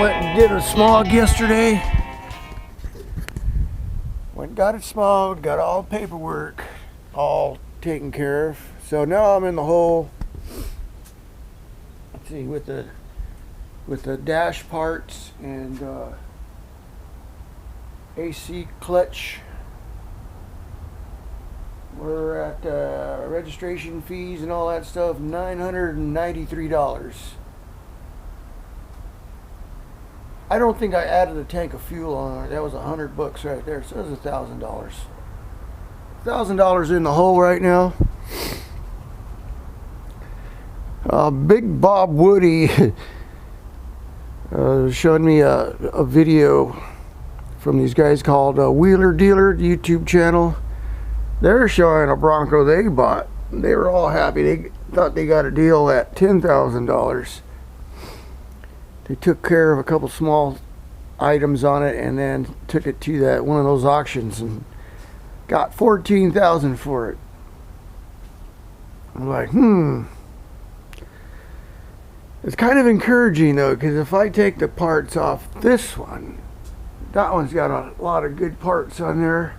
Went and did a smog yesterday. Went and got it smogged, got all the paperwork all taken care of. So now I'm in the hole. Let's see, with the dash parts and AC clutch. We're at registration fees and all that stuff, $993. I don't think I added a tank of fuel on it. That was $100 right there. So it was $1,000. $1,000 in the hole right now. Big Bob Woody showed me a video from these guys called Wheeler Dealer YouTube channel. They're showing a Bronco they bought. They were all happy. They thought they got a deal at $10,000. They took care of a couple small items on it and then took it to that one of those auctions and got $14,000 for it. I'm like, It's kind of encouraging though, because if I take the parts off this one, that one's got a lot of good parts on there.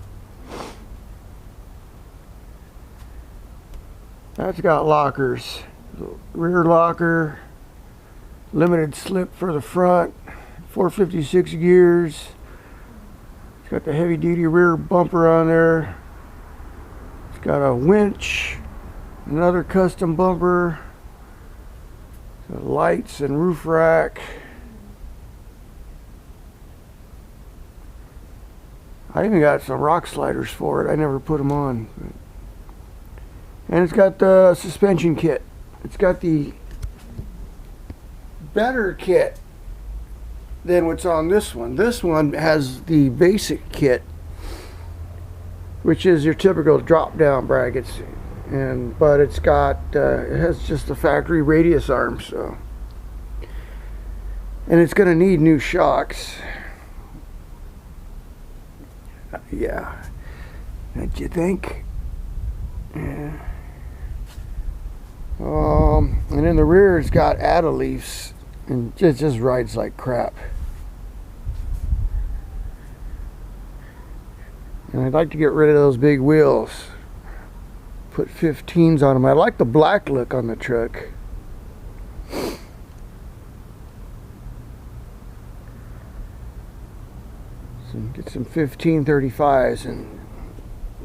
That's got lockers, rear locker, limited slip for the front, 456 gears. It's got the heavy duty rear bumper on there. It's got a winch, another custom bumper, lights and roof rack. I even got some rock sliders for it. I never put them on. And it's got the suspension kit. It's got the better kit than what's on this one. This one has the basic kit, which is your typical drop down brackets, but it's got it has just the factory radius arm, so, and it's going to need new shocks. Yeah, don't you think? Yeah. And in the rear it's got Adeleafs, and it just rides like crap. And I'd like to get rid of those big wheels, put 15s on them. I like the black look on the truck. So get some 1535s and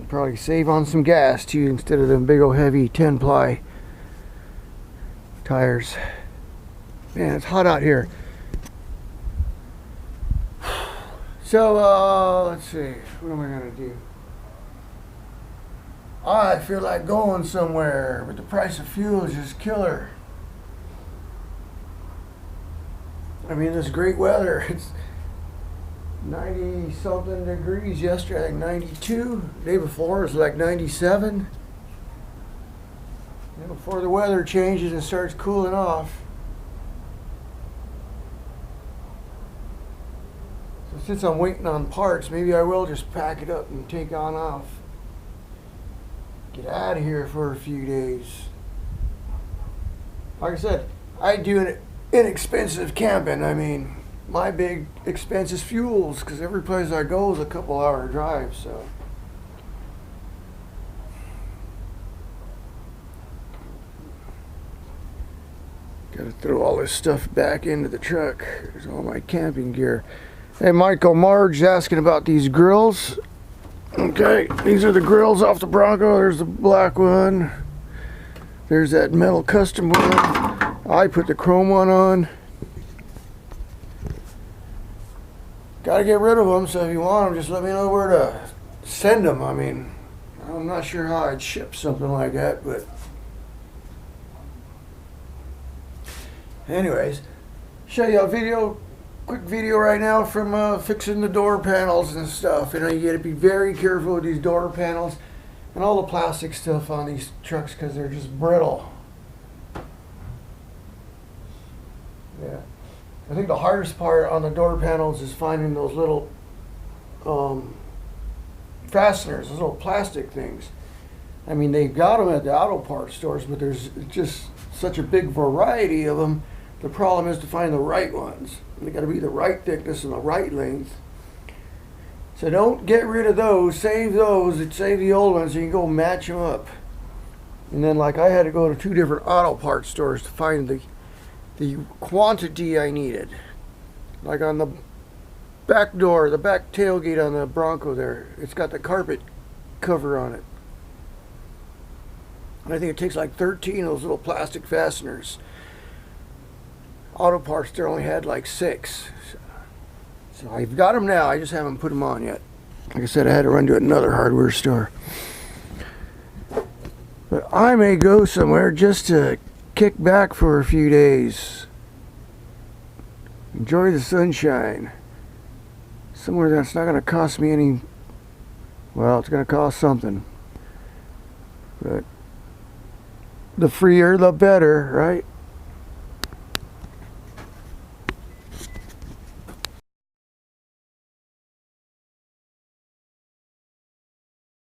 probably save on some gas too, instead of them big old heavy 10-ply tires. Man, it's hot out here. So let's see, what am I gonna do? I feel like going somewhere, but the price of fuel is just killer. I mean, this great weather. It's 90 something degrees yesterday, I think 92. The day before it was like 97. And before the weather changes and starts cooling off. So since I'm waiting on parts, maybe I will just pack it up and take on off. Get out of here for a few days. Like I said, I do an inexpensive camping. I mean, my big expense is fuels, because every place I go is a couple hour drive, so. Gotta throw all this stuff back into the truck. There's all my camping gear. Hey, Michael Marge asking about these grills. Okay, these are the grills off the Bronco. There's the black one. There's that metal custom one. I put the chrome one on. Gotta get rid of them, so if you want them, just let me know where to send them. I mean, I'm not sure how I'd ship something like that, but anyways, show you a quick video right now from fixing the door panels and stuff. You know, you gotta be very careful with these door panels and all the plastic stuff on these trucks, because they're just brittle. Yeah. I think the hardest part on the door panels is finding those little fasteners, those little plastic things. I mean, they've got them at the auto parts stores, but there's just such a big variety of them The problem is to find the right ones. They got to be the right thickness and the right length. So don't get rid of those. Save those. Save the old ones so you can go match them up. And then, like, I had to go to 2 different auto parts stores to find the quantity I needed. Like on the back door, the back tailgate on the Bronco there, it's got the carpet cover on it. And I think it takes like 13 of those little plastic fasteners. Auto parts there only had like 6. So I've got them now, I just haven't put them on yet. Like I said, I had to run to another hardware store. But I may go somewhere just to kick back for a few days. Enjoy the sunshine. Somewhere that's not going to cost me any... Well, it's going to cost something. But the freer, the better, right?